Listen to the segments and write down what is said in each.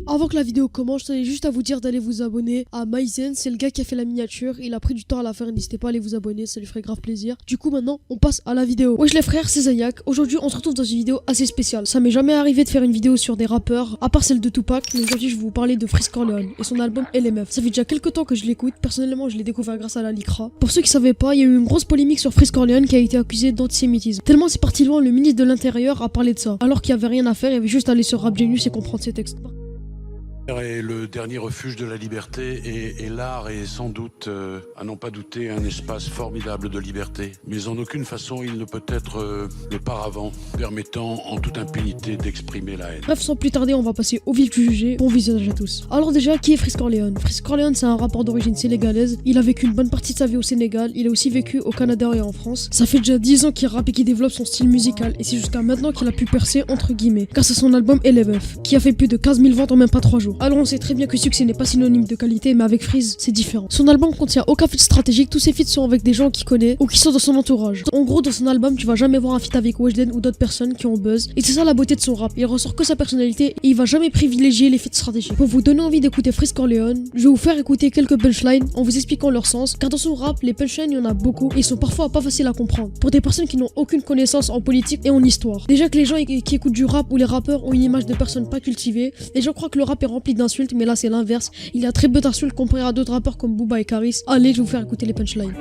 Avant que la vidéo commence, je tenais juste à vous dire d'aller vous abonner à Maizen, c'est le gars qui a fait la miniature, il a pris du temps à la faire, n'hésitez pas à aller vous abonner, ça lui ferait grave plaisir. Du coup maintenant, on passe à la vidéo. Wesh les frères, c'est Zayak, aujourd'hui on se retrouve dans une vidéo assez spéciale. Ça m'est jamais arrivé de faire une vidéo sur des rappeurs, à part celle de Tupac, mais aujourd'hui je vais vous parler de Freeze Corleone et son album LMF. Ça fait déjà quelques temps que je l'écoute, personnellement je l'ai découvert grâce à la Lycra. Pour ceux qui savaient pas, il y a eu une grosse polémique sur Freeze Corleone qui a été accusé d'antisémitisme. Tellement c'est parti loin, le ministre de l'Intérieur a parlé de ça, alors qu'il y avait rien à faire, il y avait juste à aller sur Rap Genius et comprendre ses textes. Est le dernier refuge de la liberté et l'art est sans doute, à n'en pas douter, un espace formidable de liberté. Mais en aucune façon il ne peut être le paravent permettant en toute impunité d'exprimer la haine. Bref, sans plus tarder, on va passer au vif du sujet. Bon visage à tous. Alors déjà, qui est Freeze Corleone? Freeze Corleone, c'est un rappeur d'origine sénégalaise. Il a vécu une bonne partie de sa vie au Sénégal. Il a aussi vécu au Canada et en France. Ça fait déjà 10 ans qu'il rappe et qu'il développe son style musical. Et c'est jusqu'à maintenant qu'il a pu percer, entre guillemets, grâce à son album LMF, qui a fait plus de 15 000 ventes en même pas 3 jours. Alors on sait très bien que succès n'est pas synonyme de qualité, mais avec Freeze, c'est différent. Son album contient aucun feat stratégique, tous ses feats sont avec des gens qu'il connaît ou qui sont dans son entourage. En gros, dans son album, tu vas jamais voir un feat avec Weshden ou d'autres personnes qui ont buzz, et c'est ça la beauté de son rap. Il ressort que sa personnalité et il va jamais privilégier les feats stratégiques. Pour vous donner envie d'écouter Freeze Corleone, je vais vous faire écouter quelques punchlines en vous expliquant leur sens, car dans son rap, les punchlines, il y en a beaucoup et ils sont parfois pas faciles à comprendre pour des personnes qui n'ont aucune connaissance en politique et en histoire. Déjà que les gens qui écoutent du rap ou les rappeurs ont une image de personnes pas cultivées, les gens croient que le rap est rempli d'insultes, mais là c'est l'inverse. Il y a très peu d'insultes comparé à d'autres rappeurs comme Booba et Karis. Allez, je vais vous faire écouter les punchlines.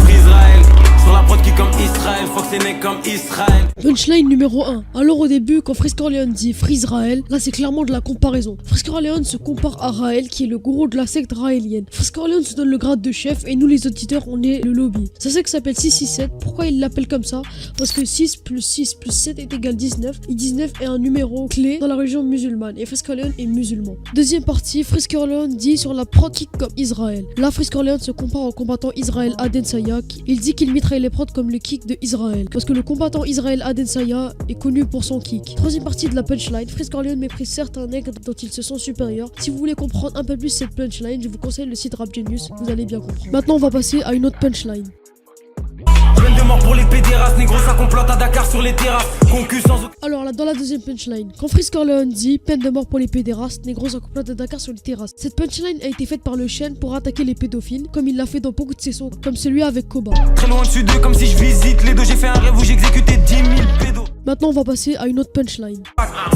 Israël, sur la prod qui comme Israël, Fox est né comme Israël. Punchline numéro 1. Alors au début, quand Freeze Corleone dit Freeze Raël, là c'est clairement de la comparaison. Freeze Corleone se compare à Raël qui est le gourou de la secte raélienne. Freeze Corleone se donne le grade de chef et nous les auditeurs on est le lobby. Ça secte s'appelle 667. Pourquoi il l'appelle comme ça? Parce que 6 plus 6 plus 7 est égal 19 et 19 est un numéro clé dans la religion musulmane et Freeze Corleone est musulman. Deuxième partie, Freeze Corleone dit sur la prod kick comme Israël. Là Freeze Corleone se compare au combattant Israël Adesanya. Il dit qu'il mitraille les prods comme le kick de Israël, parce que le combattant Israël Adesanya est connu pour son kick. Troisième partie de la punchline, Freeze Corleone méprise certains nègres dont il se sent supérieur. Si vous voulez comprendre un peu plus cette punchline, je vous conseille le site Rap Genius, vous allez bien comprendre. Maintenant on va passer à une autre punchline. Peine de mort pour les pédérastes, négro ça complote à Dakar sur les terrasses. Concu sans aucun. Alors là, dans la deuxième punchline, quand Freeze Corleone dit peine de mort pour les pédérastes, négro ça complote à Dakar sur les terrasses. Cette punchline a été faite par le chêne pour attaquer les pédophiles, comme il l'a fait dans beaucoup de ses sons, comme celui avec Koba. Très loin dessus d'eux, comme si je visite les deux. J'ai fait un rêve où j'exécutais 10 000 pédos. Maintenant on va passer à une autre punchline.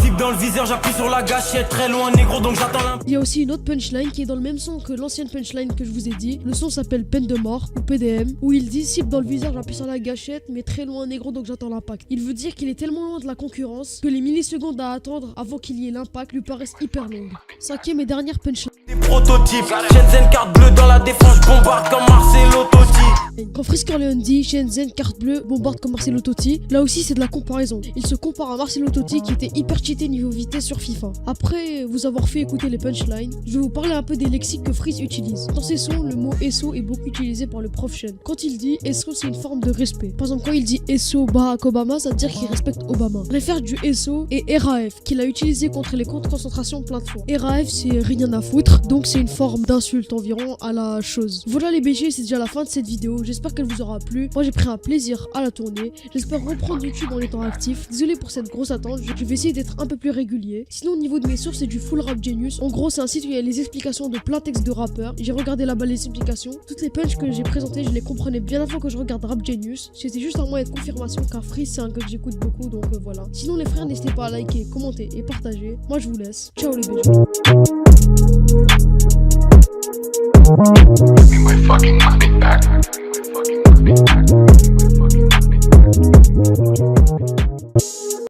Zip dans le viseur, j'appuie sur la gâchette. Très loin négro, donc j'attends l'un. Il y a aussi une autre punchline qui est dans le même son que l'ancienne punchline que je vous ai dit. Le son s'appelle peine de mort ou PDM, où il dit cible dans le viseur, j'appuie sur la gâchette, mais très loin négro donc j'attends l'impact. Il veut dire qu'il est tellement loin de la concurrence que les millisecondes à attendre avant qu'il y ait l'impact lui paraissent hyper longues. Cinquième et dernière punchline. Des prototypes, Shenzhen carte bleue dans la défense, bombarde comme Marcelo Totti. Quand Freeze Corleone dit Shenzhen carte bleue bombarde comme Marcelo Totti, là aussi c'est de la comparaison. Il se compare à Marcelo Totti qui était hyper cheaté niveau vitesse sur FIFA. Après vous avoir fait écouter les punchlines, je vais vous parler un peu des lexiques que Freeze utilise. Dans ses sons, le mot SO est beaucoup utilisé par le prof Shen. Quand il dit SO, c'est une forme de respect. Par exemple, quand il dit SO Barack Obama, ça veut dire qu'il respecte Obama. Réfère du SO et RAF qu'il a utilisé contre les camps de concentration plein de fois. RAF c'est rien à foutre, donc c'est une forme d'insulte environ à la chose. Voilà les BG, c'est déjà la fin de cette vidéo. J'espère qu'elle vous aura plu. Moi j'ai pris un plaisir à la tourner. J'espère reprendre YouTube en étant actif. Désolé pour cette grosse attente, je vais essayer d'être un peu plus régulier. Sinon au niveau de mes sources, c'est du full Rap Genius. En gros c'est un site où il y a les explications de plein de textes de rappeurs. J'ai regardé là-bas les explications. Toutes les punches que j'ai présentées, je les comprenais bien avant que je regarde Rap Genius. C'était juste un moyen de confirmation car Freeze c'est un gars que j'écoute beaucoup donc voilà. Sinon les frères, n'hésitez pas à liker, commenter et partager. Moi je vous laisse. Ciao les BG. Give me my fucking money back.